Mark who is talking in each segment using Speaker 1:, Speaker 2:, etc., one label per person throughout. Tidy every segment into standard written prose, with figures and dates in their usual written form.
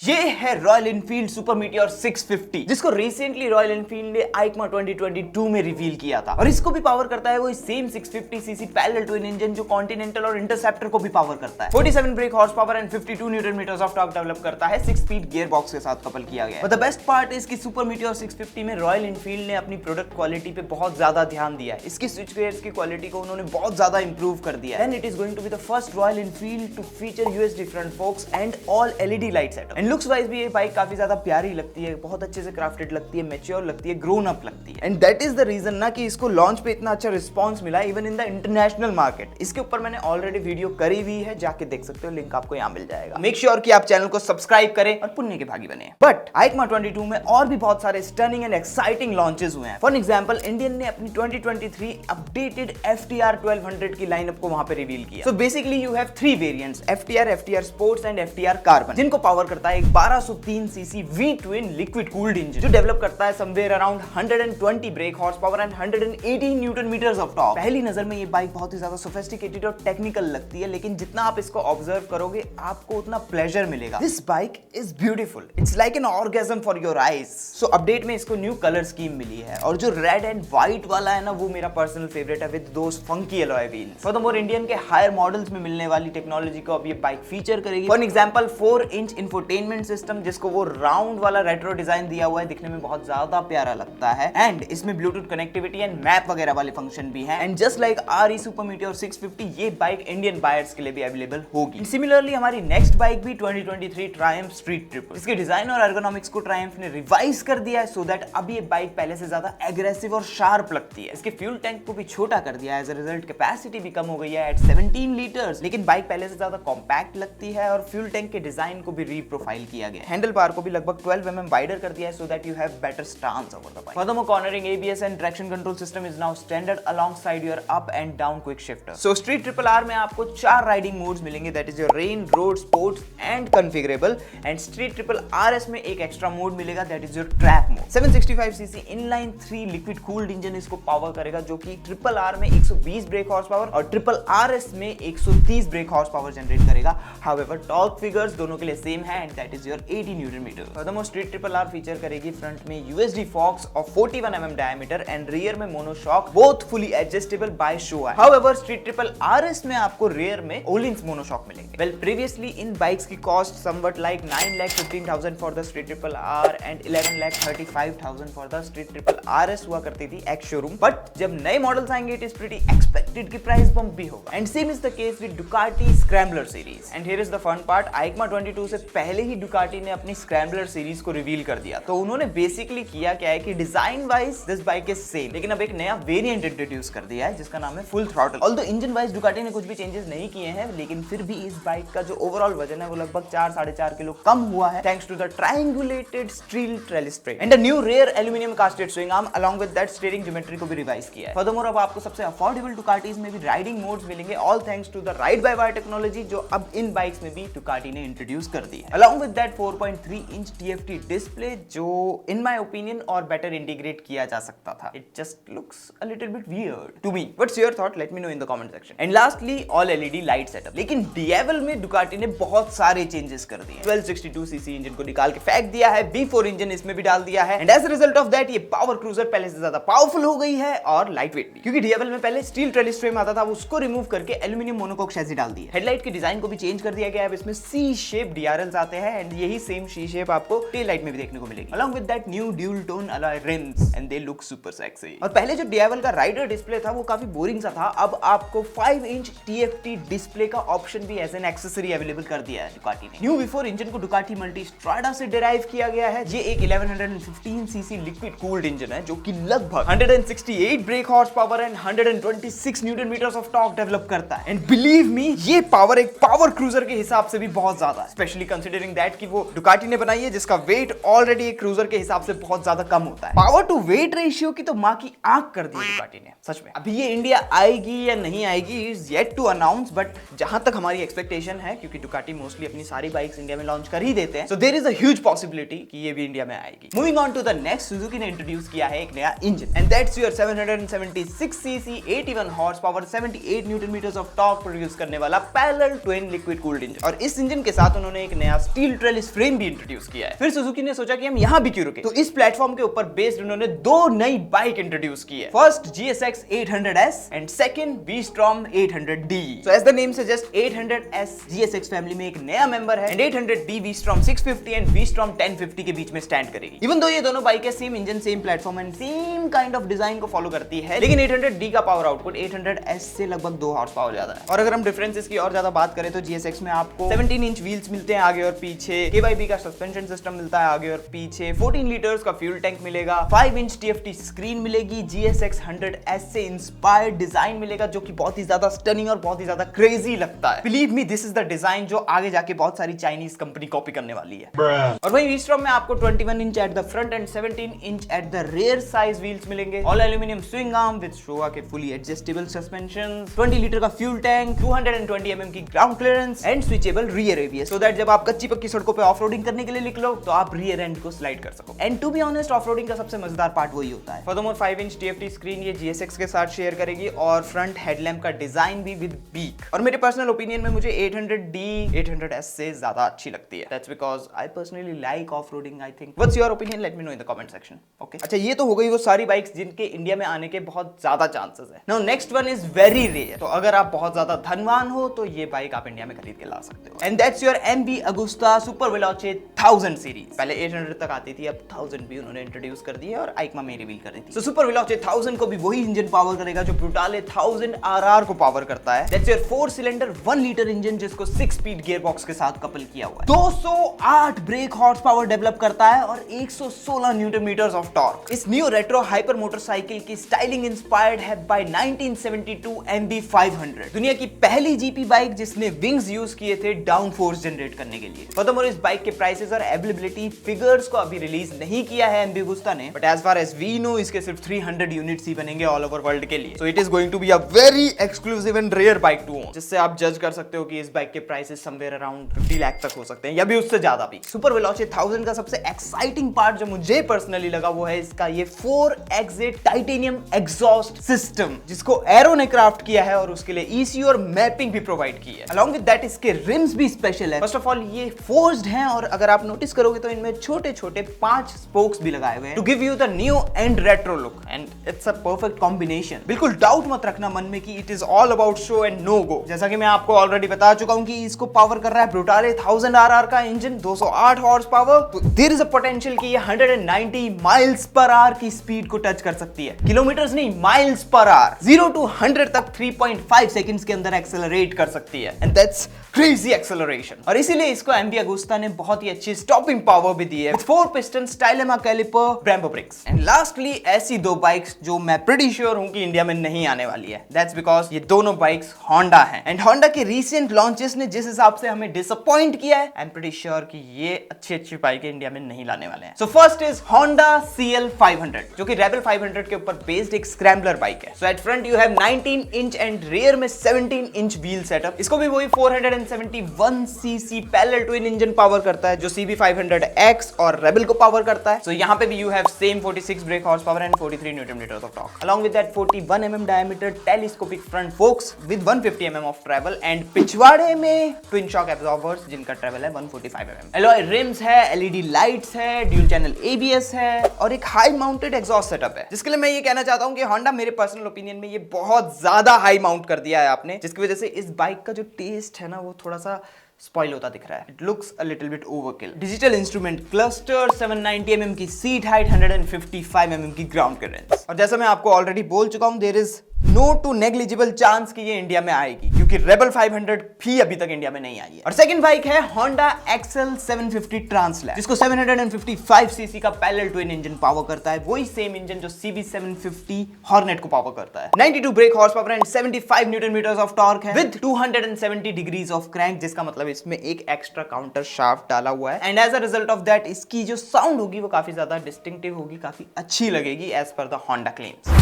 Speaker 1: ये है royal Enfield super Meteor 650, जिसको रिसेंटली रॉयल एनफील्ड ने EICMA 2022 में रिवील किया था। और इसको भी पावर करता है वो same 650 cc parallel twin engine जो कॉन्टिनेंटल और इंटरसेप्टर को भी पावर करता है। 47 brake horse power and 52 newton metres of torque develop करता है। 6 स्पीड गियर बॉक्स के साथ कपल किया गया है। द बेस्ट पार्ट इज कि सुपर मीटियोर 650 में रॉयल एनफील्ड ने अपनी प्रोडक्ट क्वालिटी पे बहुत ज्यादा ध्यान दिया है। इसकी स्विच गियर्स की क्वालिटी को उन्होंने बहुत ज्यादा इंप्रूव कर दिया है। And it is going to be the first Royal Enfield to feature USD front forks and all LED light setup. And looks wise भी ये बाइक काफी ज्यादा प्यारी लगती है, बहुत अच्छे से क्राफ्टेड लगती है, मैच्योर लगती है, ग्रोन अप लगती है। And that is the reason ना कि इसको लॉन्च पे इतना अच्छा रिस्पांस मिला even in the international market. इसके ऊपर मैंने ऑलरेडी वीडियो करी हुई है, जाके देख सकते हो, लिंक आपको यहाँ मिल जाएगा। मेक श्योर कि आप चैनल को सब्सक्राइब करें और पुण्य के भागी बने। बट EICMA 22 में और भी बहुत सारे स्टनिंग एंड एक्साइटिंग लॉन्चेस हुए हैं। फॉर एग्जांपल इंडियन ने अपनी 2023 अपडेटेड FTR 1200 की लाइनअप को वहां पे रिवील किया। So basically you have 3 variants, FTR sports and FTR carbon, जिनको पावर करता है एक 1203 cc V twin liquid cooled engine जो डेवलप करता है somewhere around 120 brake horse power and 180 newton metres of torque. पहली नजर में ये बाइक बहुत ही ज्यादा सोफिस्टिकेटेड और टेक्निकल लगती है, लेकिन जितना आप इसको ऑब्जर्व करोगे आपको उतना प्लेजर मिलेगा। This bike is beautiful, it's like an orgasm for your eyes. So update में इसको न्यू कलर स्कीम मिली है और जो रेड एंड व्हाइट वाला है ना, वो मेरा पर्सनल फेवरेट है with those funky alloy wheels. Furthermore Indian के हायर मॉडल्स में मिलने वाली टेक्नोलॉजी को अब ये बाइक फीचर करेगी। For example 4 inch infotainment system, जिसको वो राउंड वाला रेट्रो डिजाइन दिया हुआ है, दिखने में बहुत ज्यादा प्यारा लगता है। एंड इसमें ब्लूटूथ कनेक्टिविटी एंड मैप वगैरह वाले फंक्शन भी हैं। And just like RE super Meteor 650, ये बाइक इंडियन बायर्स के लिए भी अवेलेबल होगी। सिमिलरली हमारी नेक्स्ट बाइक भी 2023 ट्रायम्फ स्ट्रीट ट्रिपल। इसके डिजाइन और एर्गोनॉमिक्स को ट्रायम्फ ने रिवाइज कर दिया है सो दैट अब ये बाइक पहले से ज्यादा एग्रेसिव और शार्प लगती है। इसके फ्यूल टैंक को भी छोटा कर दिया है, एज अ रिजल्ट कैपेसिटी भी कम हो गई है एट 17 लीटर्स। लेकिन बाइक पहले से ज्यादा कॉम्पैक्ट लगती है और फ्यूल टैंक के डिजाइन को भी रीप्रोफाइल किया गया है। हैंडल बार को भी लगभग 12 mm वाइडर कर दिया है so that you have better stance over the bike. Furthermore cornering, ABS and traction control system is now standard alongside your up and down quick shifter. So Street Triple R में आपको 4 riding modes मिलेंगे, that is your rain, road, sports and configurable. And Street Triple RS में एक extra mode मिलेगा, that is your track mode. 765 cc inline 3 liquid cooled engine इसको power करेगा, जो कि ट्रिपल R में 120 ब्रेक हॉर्स पावर और ट्रिपल RS में 130 ब्रेक हॉर्स पावर जनरेट करेगा। हाउएवर टॉर्क फिगर्स दोनों के लिए सेम है and that is your 80 newton metre. Furthermore Street Triple R feature करेगी फ्रंट में USD forks of 41 mm diameter and rear में monoshock, both fully adjustable by Showa. However Street Triple RS में आपको rear में Ohlins monoshock मिलेंगे। Well previously इन bikes की cost somewhat like 9,15,000 for the street Triple R and 11,35,000 for the street Triple RS हुआ करती थी ex showroom. But जब नए मॉडल्स आएंगे इट इज प्रीटी एक्सपेक्टेड कि प्राइस बम्प भी होगा। And same is the case with Ducati Scrambler series. And here is the fun part, EICMA 22 से पहले ही डुकाटी ने अपनी स्क्रैम्बलर सीरीज को रिवील कर दिया। तो उन्होंने बेसिकली किया क्या है कि design wise this bike is same, लेकिन अब एक नया वेरिएंट इंट्रोड्यूस कर दिया है जिसका नाम है full throttle. Although engine wise Ducati ने कुछ भी चेंजेस नहीं किए हैं, लेकिन फिर भी इस बाइक का जो ओवरऑल वजन है वो लगभग 4-4.5 किलो कम हुआ है thanks to the triangulated steel trellis tray and a new rear aluminium casted swing arm along with that steering geometry को भी रिवाइज किया है। फर्दरमोर अब आपको सबसे अफोर्डेबल डुकाटीज में भी राइडिंग मोड्स मिलेंगे, all thanks to the ride by wire technology जो अब इन बाइक्स में भी डुकाटी ने इंट्रोड्यूस कर दी है। Along with that 4.3 inch TFT display जो इन माय ओपिनियन और बेटर इंटीग्रेट किया जा सकता था। It just looks a little bit weird to me. What's your thought? Let me know in the comment section. And lastly all LED light setup. लेकिन Diavel में Ducati ने बहुत सारे चेंजेस कर दिए। 1262 सीसी इंजन को निकाल के फेंक दिया है, V4 इंजन इसमें भी डाल दिया है and as a result of that ये पावर क्रूजर पहले से ज्यादा पावरफुल हो गई है और लाइट वेट भी। क्योंकि डिएवल में पहले स्टील ट्रेलिस फ्रेम आता था, उसको रिमूव करके एल्यूमिनियम मोनोकोक शैसी डाल दी है। हेडलाइट के डिजाइन को भी चेंज कर दिया गया है, अब इसमें C शेप DRLs आते हैं एंड यही सेम C शेप आपको टेल लाइट में भी देखने को मिलेगी। Along with that new dual tone alloy RIMS and they look super sexy. और पहले जो डिएवल का राइडर डिस्प्ले था वो काफी बोरिंग सा था, अब आपको 5 इंच TFT डिस्प्ले का ऑप्शन भी एज एन एक्सेसरी अवेलेबल कर दिया है डुकाटी ने। न्यू V4 इंजन को डुकाटी मल्टी स्ट्राडा से डिराइव किया गया है। ये एक 1115 सीसी लिक्विड कूल्ड इंजन है जो कि लगभग 168 brake horse power and 126 newton metres of torque develop करता है। एंड बिलीव मी ये पावर एक पावर क्रूजर के हिसाब से भी बहुत ज्यादा है, स्पेशली कंसीडरिंग दैट कि वो डुकाटी ने बनाई है जिसका वेट ऑलरेडी एक क्रूजर के हिसाब से बहुत ज्यादा कम होता है। पावर टू वेट रेशियो की तो माँ की आंख कर दी दुकाटी ने, सच में। अभी ये इंडिया आएगी या नहीं आएगी is yet to announce, but जहां तक हमारी एक्सपेक्टेशन है, क्योंकि दुकाटी मोस्टली अपनी सारी बाइक्स इंडिया में लॉन्च कर ही देते हैं, so there is a huge possibility कि ये भी इंडिया में आएगी। Moving on to the next, Suzuki ने इंट्रोड्यूस किया है एक नया engine, and that's your 776 cc 81 horse power 78 newton metres of torque produce करने वाला parallel twin liquid cooled engine. और इस इंजन के साथ उन्होंने एक नया स्टील ट्रेलिस फ्रेम भी इंट्रोड्यूस किया है। फिर सुजुकी ने सोचा कि हम यहां भी क्यों रुके, तो इस प्लेटफॉर्म के ऊपर बेस्ड उन्होंने दो नई बाइक इंट्रोड्यूस की है। First GSX 800S and second V-Strom 800D। So as the name suggest 800S GSX family में एक नया मेंबर है, and 800D V-Strom 650 and V-Strom 1050 के बीच में स्टैंड करेगी। इवन दो ये दोनों बाइकें same engine, same platform and same kind of design को फॉलो करती है, लेकिन 800D का पावर आउटपुट 800S से लगभग 2 हॉर्स पावर ज्यादा है। और अगर हम डिफरेंसेस की और ज्यादा बात करें तो GSX में आपको 17 इंच व्हील्स मिलते हैं आगे और पीछे, KYB का सस्पेंशन सिस्टम मिलता है आगे और पीछे, 14 लीटर्स का फ्यूल टैंक मिलेगा, 5 इंच TFT स्क्रीन मिलेगी, GSX 100S से इंस्पायर्ड डिजाइन मिलेगा जो कि बहुत ही ज्यादा स्टनिंग और बहुत ही ज्यादा क्रेजी लगता है। Believe me, this is the design जो आगे जाके बहुत सारी चाइनीज कंपनी कॉपी करने वाली है। और वहीं V-Strom में आपको 21 inch at the front and 17 inch at the rear size wheels मिलेंगे, all aluminium swing arm with Showa के फुली एडजस्टेबल सस्पेंशन, 20 लीटर का फ्यूल टैंक, 220 mm की ground clearance and switchable rear ABS, so that जब आप कच्ची पक्की सड़कों पे ऑफ-रोडिंग करने के लिए निकलो तो आप रियर एंड को स्लाइड कर सको। And to be honest, off roading का सबसे मजेदार पार्ट वही होता है। फर्दरमोर 5 इंच TFT स्क्रीन ये GSX के साथ शेयर करेगी और फ्रंट हेडलैम्प का डिजाइन भी विद बीक। और मेरे पर्सनल ओपिनियन में मुझे 800D 800S से ज्यादा अच्छी लगती है। That's because I personally like off-roading, I think. What's your opinion? Late me know in the comment section. Okay, अच्छा ये तो हो गई वो सारी बाइक्स जिनके इंडिया में आने के बहुत ज्यादा चांसेस है। Now next one is very rare, तो अगर आप बहुत ज्यादा धनवान हो तो ये बाइक आप इंडिया में खरीद के ला सकते हो, and that's your MV Agusta Superveloce 1000 series. पहले 800 तक आती थी, अब 1000 भी उन्होंने इंट्रोड्यूस कर दी है और आइकमा में रिवील कर दी थी। सो सुपर वेलोचे 1000 को भी वही इंजन पावर करेगा जो ब्रूटाले 1000 RR को पावर करता है। That's your 4 cylinder 1 litre engine जिसको 6 स्पीड गियर बॉक्स के साथ कपल किया हुआ है, 208 ब्रेक हॉर्स पावर डेवलप करता है और 116 न्यूटन मीटर्स ऑफ टॉर्क। इस न्यू रेट्रो हाइपर मोटरसाइकिल की स्टाइलिंग इंस्पायर्ड है बाय 1972 MB500, दुनिया की पहली जीपी बाइक जिसने विंग्स यूज किए थे डाउन फोर्स जनरेट करने के लिए। फर्दरमोर इस बाइक के प्राइसेस और अवेलेबिलिटी फिगर्स को अभी रिलीज नहीं किया है MV Agusta ने, but as far as we know इसके सिर्फ 300 यूनिट्स ही बनेंगे ऑल ओवर वर्ल्ड के लिए। So it is going to be a very exclusive and rare bike to own, जिससे आप जज कर सकते हो कि इस बाइक के प्राइसेस समवेयर अराउंड 50 लाख तक हो सकते हैं या भी उससे ज्यादा भी। सुपर वेलोचे 1000 का सबसे एक्साइटिंग पार्ट जो मुझे पर्सनली लगा वो है इसका ये 4 एग्जिट टाइटेनियम एग्जॉस्ट सिस्टम, जिसको एरो ने क्राफ्ट किया है और उसके लिए ECU और मैपिंग भी प्रोवाइड की है। अलॉन्ग विद दैट इसके रिम्स भी स्पेशल है। फर्स्ट ऑफ ऑल ये फोर्स्ड हैं और अगर आप नोटिस करोगे तो इनमें छोटे छोटे 5 स्पोक्स भी लगाए हुए हैं to give you the new and retro look, and it's a perfect combination. बिल्कुल डाउट मत रखना मन में कि it is all about show and no go. जैसा कि मैं आपको ऑलरेडी बता चुका हूं कि इसको पावर कर रहा है ब्रूटाले 1000 RR का इंजन, 208 हॉर्स पावर, तो देयर इज अ पोटेंशियल कि ये 190 माइल्स पर आवर की स्पीड को टच कर सकती है, किलोमीटर्स नहीं माइल्स पर आवर। 0 to 100 तक 3.5 सेकंड्स के अंदर एक्सेलरेट कर सकती है, एंड दैट्स क्रेजी एक्सेलरेशन। और इसीलिए इसको MV Agusta ने बहुत ही अच्छी स्टॉपिंग पावर भी दी है with 4 piston Stylema caliper Brembo brakes. And lastly ऐसी दो बाइक्स जो मैं प्रीटी श्योर हूं कि इंडिया में नहीं आने वाली है, दैट्स बिकॉज ये दोनों बाइक्स होंडा हैं, एंड होंडा के रीसेंट लॉन्चेस ने जिस हिसाब से हमें डिसअपॉइंट किया है, आई एम प्रीटी श्योर कि ये अच्छी बाइकें इंडिया में नहीं लाने वाले हैं। So first is Honda CL500 जो कि रेबल 500 के ऊपर बेस्ड एक स्क्रैम्बलर बाइक है। So at front you have 19 inch and rear में 17 इंच व्हील सेटअप। इसको भी वही 471 cc parallel twin engine power करता है जो CB500X और रेबल को पावर करता है। सो यहाँ पे भी you have same 46 brake horse power and 43 newton metres of torque. Along with that 41 mm diameter telescopic front forks with 150 mm of travel, and पिछवाड़े में ट्विन शॉक एब्जॉर्बर्स जिनका ट्रैवल है 145 mm। एलॉय रिम्स है, LED lights है, dual channel ABS है और एक high mounted exhaust setup है, जिसके लिए मैं ये कहना चाहता हूं कि होंडा मेरे पर्सनल ओपिनियन में ये बहुत ज्यादा हाई माउंट कर दिया है आपने, जिसकी वजह से इस बाइक का जो टेस्ट है ना वो थोड़ा सा स्पॉइल होता दिख रहा है। It looks a little bit overkill. Digital instrument cluster, 790 mm की सीट हाइट, 155 mm की ग्राउंड क्लियरेंस। और जैसा मैं आपको ऑलरेडी बोल चुका हूं, there is no to negligible chance कि ये इंडिया में आएगी, क्योंकि रेबल 500 भी अभी तक इंडिया में नहीं आई है। और सेकंड बाइक है Honda XL 750 ट्रांसलैब, जिसको 755 सीसी का पैरेलल ट्विन इंजन पावर करता है, वही सेम इंजन जो CB 750 हॉर्नेट को पावर करता है। 92 brake horse power and 75 newton metres of torque है विद 270 डिग्रीज ऑफ क्रैंक, जिसका मतलब इसमें एक एक्स्ट्रा काउंटर शाफ्ट डाला हुआ है। And as a result of that इसकी जो साउंड होगी वो काफी ज्यादा डिस्टिंक्टिव होगी, काफी अच्छी लगेगी as per the Honda claims.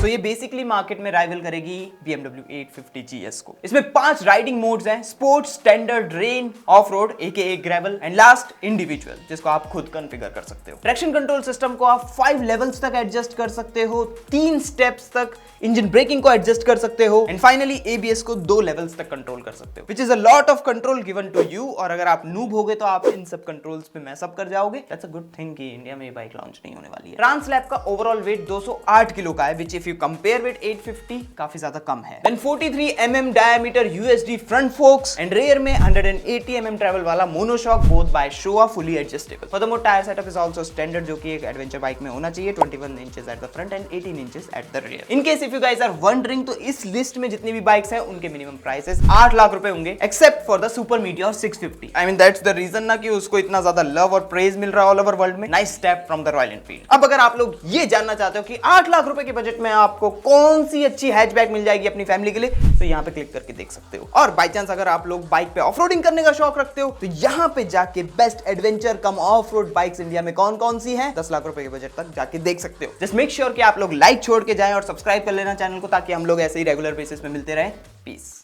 Speaker 1: तो ये बेसिकली मार्केट में राइवल करेगी BMW 850 GS को। इसमें 5 राइडिंग मोड्स हैं, sports, standard, rain, of road AKA gravel and last individual, जिसको आप खुद कॉन्फ़िगर कर सकते हो। ट्रैक्शन कंट्रोल सिस्टम को आप 5 लेवल्स तक एडजस्ट कर सकते हो, 3 स्टेप्स तक इंजन ब्रेकिंग को एडजस्ट कर सकते हो एंड फाइनली ABS को 2 लेवल्स तक कंट्रोल कर सकते हो, which is a lot of control given to you. और अगर आप नूब होगे तो आप इन सब कंट्रोल्स पे मैस अप कर जाओगे। दैट्स अ गुड थिंग कि इंडिया में ये बाइक लॉन्च नहीं होने वाली है। ट्रांसलैब का ओवरऑल वेट 208 किलो का है, which if you compare with 850 काफी ज्यादा कम है। Then 43 mm diameter USD front forks and rear में 180 mm ट्रैवल वाला monoshock, both by Showa, fully adjustable. Furthermore tyre setup is also standard, जो कि एक एडवेंचर बाइक में होना चाहिए। 21 inches at the front and 18 inches at the rear. In case if you guys are wondering, तो इस list में जितनी भी बाइक्स हैं उनके मिनिमम प्राइसेस 8 लाख रुपए होंगे, except for the Super Meteor 650। I mean that's the reason ना कि उसको इतना ज्यादा लव और प्रेज मिल रहा है ऑल ओवर वर्ल्ड में। Nice step from the royal Enfield. अब अगर आप लोग ये जानना चाहते हो कि 8 लाख रुपए के बजट में आपको कौन सी अच्छी हैचबैक मिल जाएगी अपनी फैमिली के लिए, तो यहाँ पे क्लिक करके देख सकते हो। और बाई चांस अगर आप लोग बाइक पे ऑफ-रोडिंग करने का शौक रखते हो, तो यहाँ पे जाके बेस्ट एडवेंचर कम ऑफ-रोड बाइक्स इंडिया में कौन कौन सी हैं 10 लाख रुपए के बजट तक जाके देख सकते हो। जस्ट मेक श्योर कि आप लोग लाइक छोड़ के जाएं और सब्सक्राइब कर लेना चैनल को, ताकि हम लोग ऐसे ही रेगुलर बेसिस पे मिलते रहें। पीस।